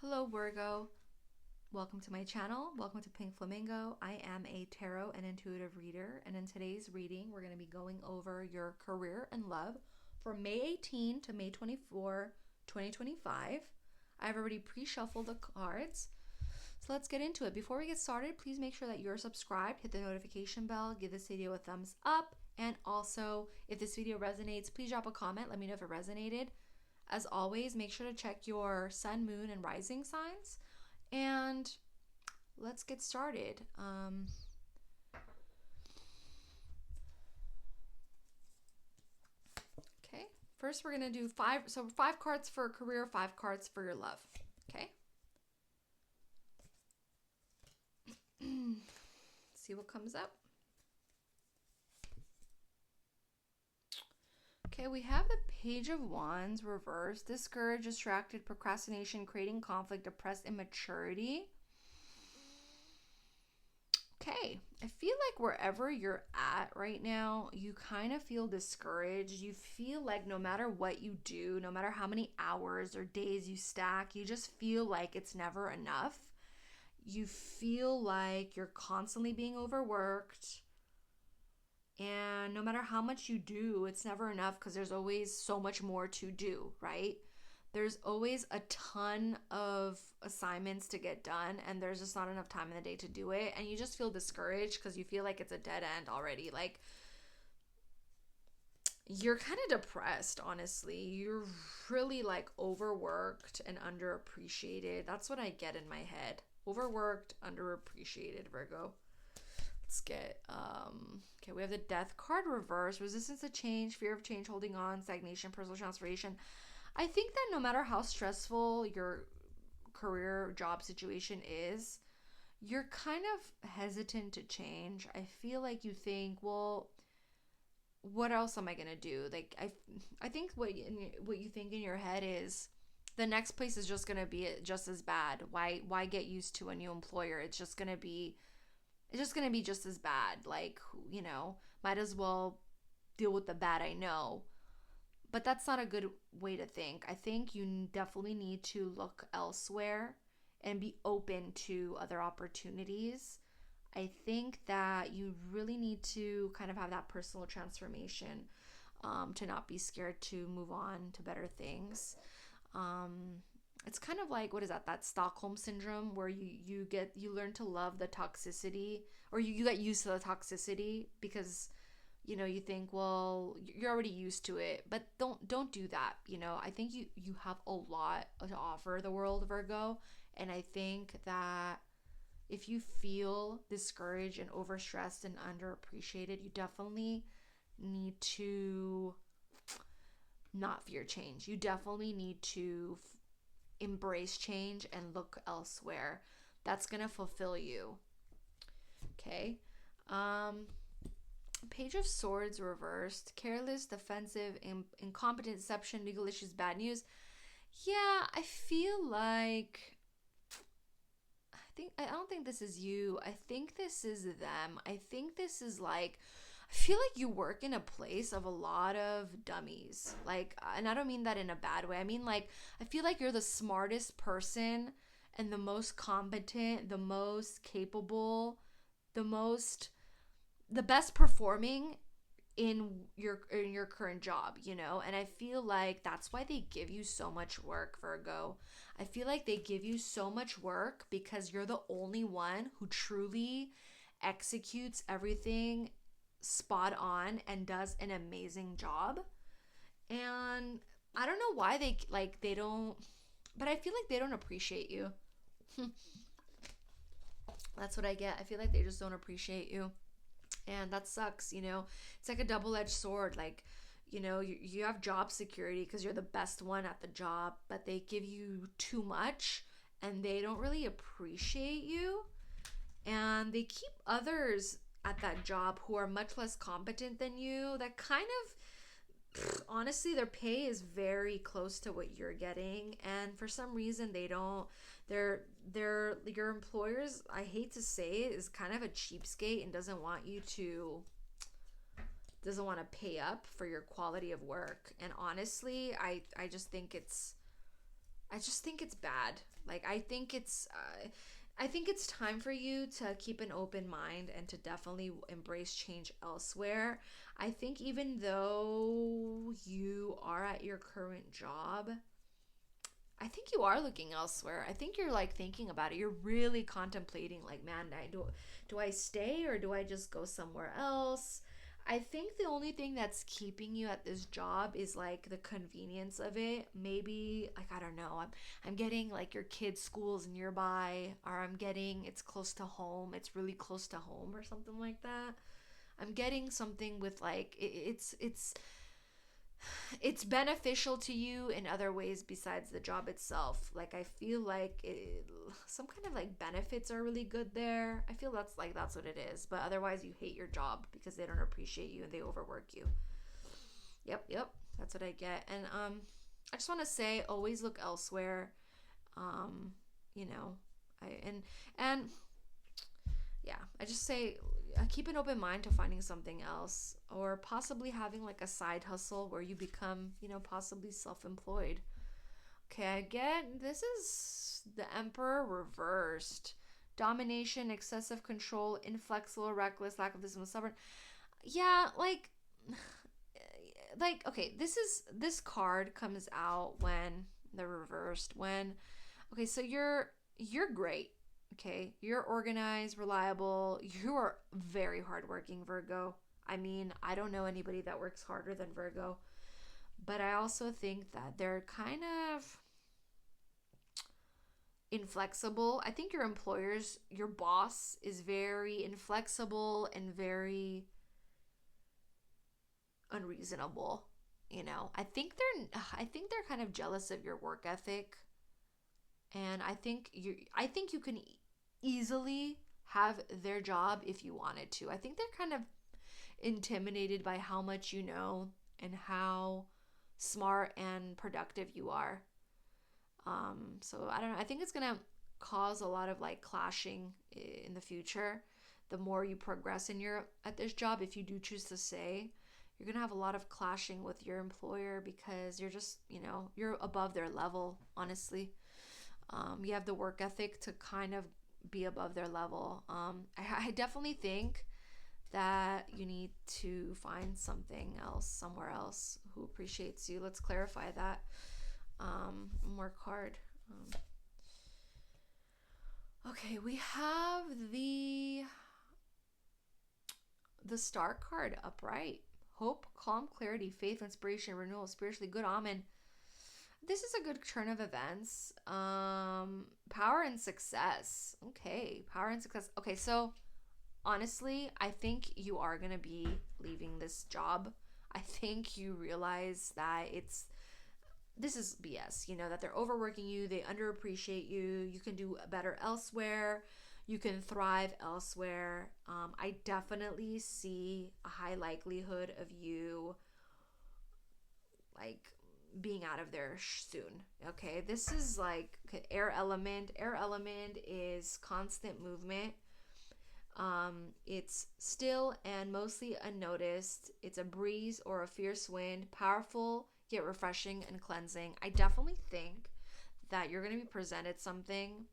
Hello, Virgo. Welcome to my channel. Welcome to Pink Flamingo. I am a tarot and intuitive reader, and in today's reading, we're going to be going over your career and love for May 18 to May 24, 2025. I've already pre-shuffled the cards, so let's get into it. Before we get started, please make sure that you're subscribed, hit the notification bell, give this video a thumbs up, and also, if this video resonates, please drop a comment. Let me know if it resonated. As always, make sure to check your sun, moon, and rising signs. And let's get started. Okay, first we're going to do five cards for career, 5 cards for your love. Okay. See what comes up. Okay, we have the Page of Wands reversed. Discouraged, distracted, procrastination, creating conflict, depressed, immaturity. Okay, I feel like wherever you're at right now, you kind of feel discouraged. You feel like no matter what you do, no matter how many hours or days you stack, you just feel like it's never enough. You feel like you're constantly being overworked. And no matter how much you do, it's never enough because there's always so much more to do, right? There's always a ton of assignments to get done, and there's just not enough time in the day to do it. And you just feel discouraged because you feel like it's a dead end already. Like, you're kind of depressed, honestly. You're really like overworked and underappreciated. That's what I get in my head. Overworked, underappreciated, Virgo. Let's get okay, we have the Death card reverse. Resistance to change, fear of change, holding on, stagnation, personal transformation. I think that no matter how stressful your career job situation is, you're kind of hesitant to change. I feel like you think, well, what else am I gonna do? Like I think what you think in your head is the next place is just gonna be just as bad. Why get used to a new employer? It's just gonna be just as bad. Like, might as well deal with the bad I know. But that's not a good way to think. I think you definitely need to look elsewhere and be open to other opportunities. I think that you really need to kind of have that personal transformation, to not be scared to move on to better things. It's kind of like, what is that Stockholm syndrome, where you learn to love the toxicity, or you get used to the toxicity because you think, well, you're already used to it. But don't do that. I think you have a lot to offer the world, Virgo, and I think that if you feel discouraged and overstressed and underappreciated, you definitely need to not fear change. You definitely need to embrace change and look elsewhere. That's gonna fulfill you. Okay. Page of Swords reversed. Careless, defensive, incompetent, deception, legal issues, bad news. Yeah, I feel like I don't think this is you. I think this is them. I think this is like, I feel like you work in a place of a lot of dummies. Like, and I don't mean that in a bad way. I mean, like, I feel like you're the smartest person and the most competent, the most capable, the best performing in your current job, And I feel like that's why they give you so much work, Virgo. I feel like they give you so much work because you're the only one who truly executes everything spot on and does an amazing job. And I don't know why they don't, but I feel like they don't appreciate you. That's what I get. I feel like they just don't appreciate you. And that sucks. It's like a double-edged sword. Like, you have job security because you're the best one at the job, but they give you too much and they don't really appreciate you, and they keep others at that job who are much less competent than you, that kind of, honestly, their pay is very close to what you're getting, and for some reason they don't. Your employers, I hate to say it, is kind of a cheapskate and doesn't want to pay up for your quality of work. And honestly, I just think it's I just think it's bad. Like, I think it's time for you to keep an open mind and to definitely embrace change elsewhere. I think even though you are at your current job, I think you are looking elsewhere. I think you're like thinking about it. You're really contemplating, like, man, do I stay or do I just go somewhere else? I think the only thing that's keeping you at this job is like the convenience of it. Maybe like I don't know. I'm getting like your kids' schools nearby, or I'm getting it's close to home. It's really close to home or something like that. I'm getting something with like it's beneficial to you in other ways besides the job itself. Like I feel like some kind of like benefits are really good there. I feel that's what it is. But otherwise you hate your job because they don't appreciate you and they overwork you. Yep. That's what I get. And I just want to say always look elsewhere. You know, and yeah, I just say keep an open mind to finding something else or possibly having like a side hustle where you become, possibly self-employed. Okay, again, this is the Emperor reversed. Domination, excessive control, inflexible, reckless, lack of wisdom, stubborn. Yeah, okay, this card comes out when the reversed when okay, so you're great. Okay, you're organized, reliable. You are very hardworking, Virgo. I mean, I don't know anybody that works harder than Virgo, but I also think that they're kind of inflexible. I think your boss is very inflexible and very unreasonable. I think they're kind of jealous of your work ethic, and I think you can easily have their job if you wanted to. I think they're kind of intimidated by how much you know and how smart and productive you are. So I don't know. I think it's gonna cause a lot of like clashing in the future. The more you progress at this job, if you do choose to stay, you're gonna have a lot of clashing with your employer because you're just you're above their level. Honestly, you have the work ethic to kind of be above their level. I definitely think that you need to find something else, somewhere else who appreciates you. Let's clarify that. More card. Okay, we have the Star card upright. Hope, calm, clarity, faith, inspiration, renewal, spiritually good omen. This is a good turn of events. Power and success. Okay, power and success. Okay, so honestly, I think you are going to be leaving this job. I think you realize that this is BS, that they're overworking you, they underappreciate you, you can do better elsewhere, you can thrive elsewhere. I definitely see a high likelihood of you like being out of there soon. Okay, this is like air element. Air element is constant movement. It's still and mostly unnoticed. It's a breeze or a fierce wind, powerful yet refreshing and cleansing. I definitely think that you're going to be presented something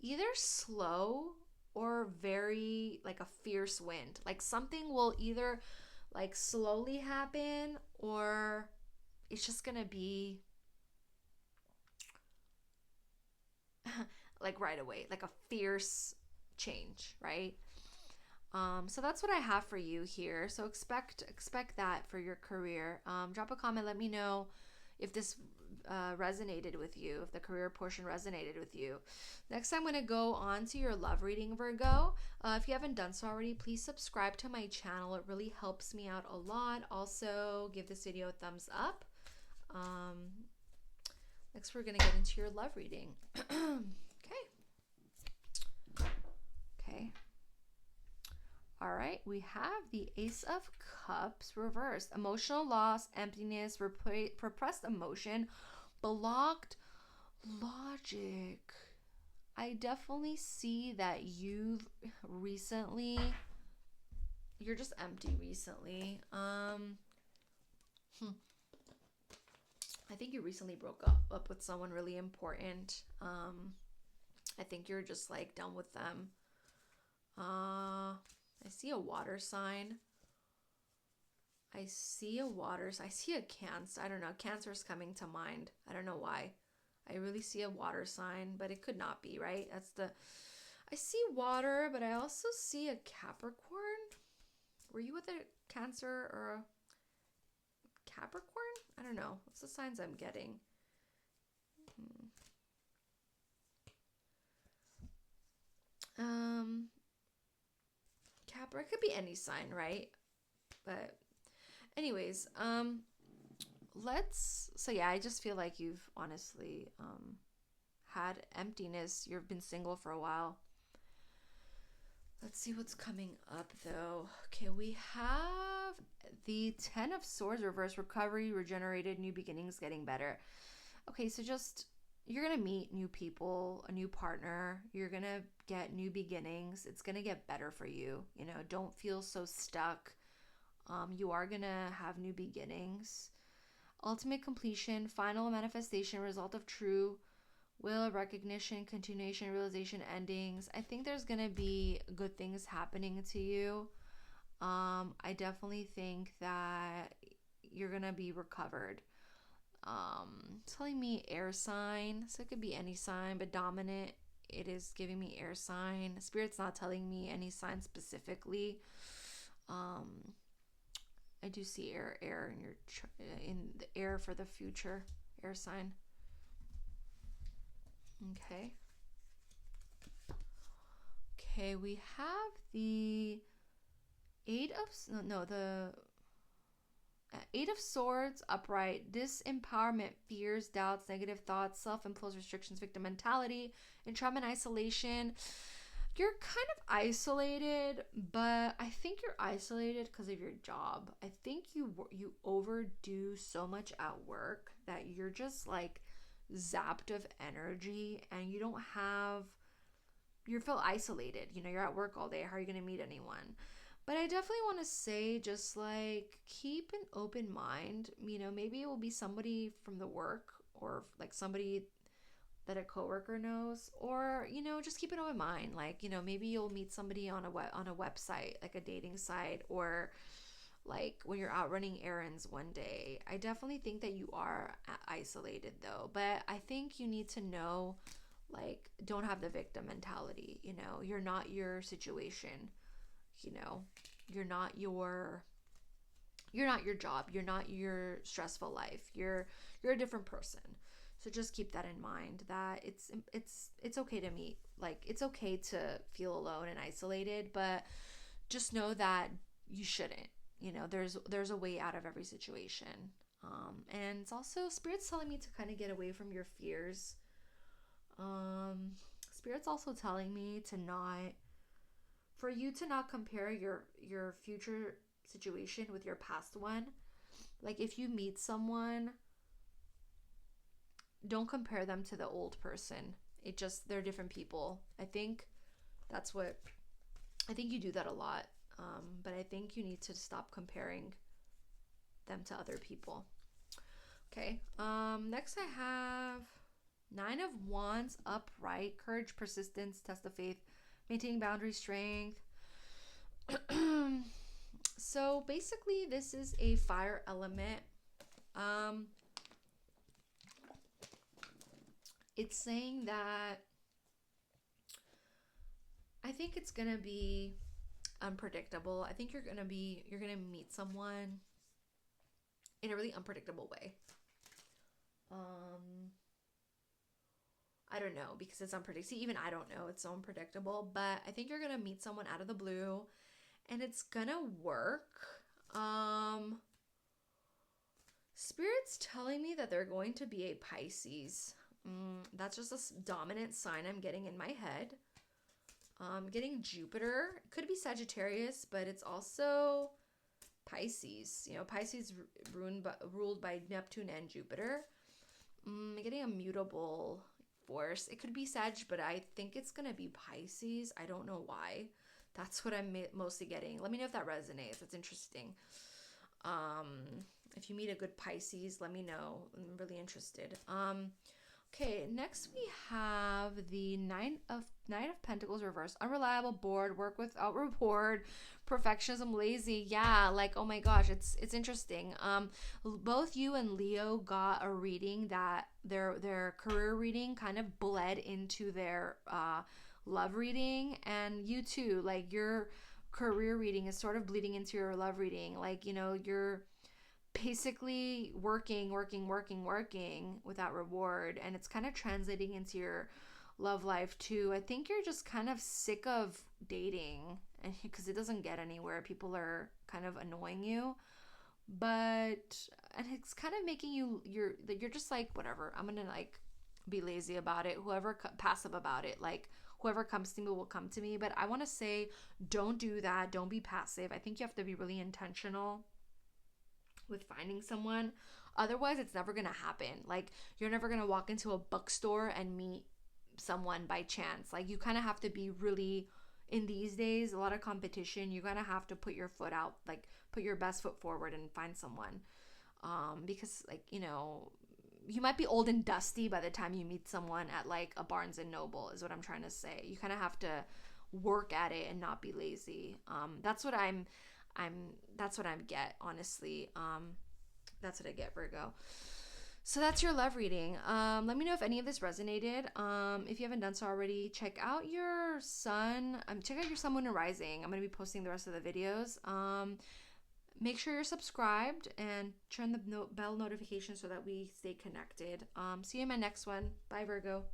either slow or very like a fierce wind. Like something will either like slowly happen or it's just going to be like right away, like a fierce change, right? So that's what I have for you here. So expect that for your career. Drop a comment. Let me know if this resonated with you, if the career portion resonated with you. Next, I'm going to go on to your love reading, Virgo. If you haven't done so already, please subscribe to my channel. It really helps me out a lot. Also, give this video a thumbs up. Next, we're going to get into your love reading. Okay. All right, we have the Ace of Cups reversed. Emotional loss, emptiness, repressed emotion, blocked logic. I definitely see that you're just empty recently. I think you recently broke up with someone really important. I think you're just like done with them. I see a water sign. I see a water. I see a Cancer. I don't know. Cancer is coming to mind. I don't know why. I really see a water sign, but it could not be, right? I see water, but I also see a Capricorn. Were you with a Cancer or a Capricorn? I don't know. What's the signs I'm getting? Capra, it could be any sign, right? But anyways, so yeah, I just feel like you've honestly had emptiness. You've been single for a while. Let's see what's coming up though. Okay, we have the 10 of Swords reverse, recovery, regenerated, new beginnings, getting better. Okay, so just you're going to meet new people, a new partner. You're going to get new beginnings. It's going to get better for you. Don't feel so stuck. You are going to have new beginnings. Ultimate completion, final manifestation, result of true will, recognition, continuation, realization, endings. I think there's going to be good things happening to you. I definitely think that you're going to be recovered. Telling me air sign, so it could be any sign, but dominant, it is giving me air sign. Spirit's not telling me any sign specifically. I do see air in the air for the future, air sign. Okay, we have the Eight of Swords upright. Disempowerment, fears, doubts, negative thoughts, self-imposed restrictions, victim mentality, entrapment, isolation. You're kind of isolated, but I think you're isolated because of your job. I think you overdo so much at work that you're just like zapped of energy, and you feel isolated. You're at work all day. How are you going to meet anyone? But I definitely want to say, just like, keep an open mind. Maybe it will be somebody from the work, or like somebody that a coworker knows, or just keep an open mind. Like, maybe you'll meet somebody on a website, like a dating site, or like when you're out running errands one day. I definitely think that you are isolated though, but I think you need to know, like, don't have the victim mentality. You're not your situation. You're not your job. You're not your stressful life. You're a different person. So just keep that in mind, that it's okay to meet. Like, it's okay to feel alone and isolated, but just know that you shouldn't. There's a way out of every situation. And it's also, Spirit's telling me to kind of get away from your fears. Spirit's also telling me for you to not compare your future situation with your past one. Like, if you meet someone, don't compare them to the old person. They're different people. I think you do that a lot. But I think you need to stop comparing them to other people. Okay. Next I have 9 of Wands upright, courage, persistence, test of faith, maintaining boundaries, strength. So basically this is a fire element. It's saying that I think it's gonna be unpredictable. I think you're gonna meet someone in a really unpredictable way. I don't know, because it's unpredictable. Even I don't know, it's so unpredictable, but I think you're gonna meet someone out of the blue and it's gonna work. Spirit's telling me that they're going to be a Pisces. That's just a dominant sign I'm getting in my head. Getting Jupiter. It could be Sagittarius, but it's also Pisces. Pisces ruled by Neptune and Jupiter. Getting a mutable force. It could be Sag, but I think it's gonna be Pisces. I don't know why. That's what I'm mostly getting. Let me know if that resonates. That's interesting. If you meet a good Pisces, let me know. I'm really interested. Okay, next we have the Knight of Pentacles reversed. Unreliable, bored, work without reward, perfectionism, lazy. Yeah, like oh my gosh, it's interesting. Both you and Leo got a reading that their career reading kind of bled into their love reading, and you too, like your career reading is sort of bleeding into your love reading. Like, you know, you're basically working without reward, and it's kind of translating into your love life too. I think you're just kind of sick of dating, and because it doesn't get anywhere, people are kind of annoying you, but and it's kind of making you're just like whatever, I'm gonna like be lazy about it, passive about it, like whoever comes to me will come to me. But I want to say, don't do that, don't be passive. I think you have to be really intentional with finding someone. Otherwise, it's never going to happen. Like, you're never going to walk into a bookstore and meet someone by chance. Like, you kind of have to be really, in these days, a lot of competition. You're going to have to put your foot out, like, put your best foot forward and find someone. Because, like, you know, you might be old and dusty by the time you meet someone at, like, a Barnes and Noble, is what I'm trying to say. You kind of have to work at it and not be lazy. That's what that's what I get, honestly. That's what I get, Virgo. So that's your love reading. Let me know if any of this resonated. If you haven't done so already, check out your sun. Check out your sun, moon, and rising. I'm gonna be posting the rest of the videos. Make sure you're subscribed and turn the bell notification so that we stay connected. See you in my next one. Bye, Virgo.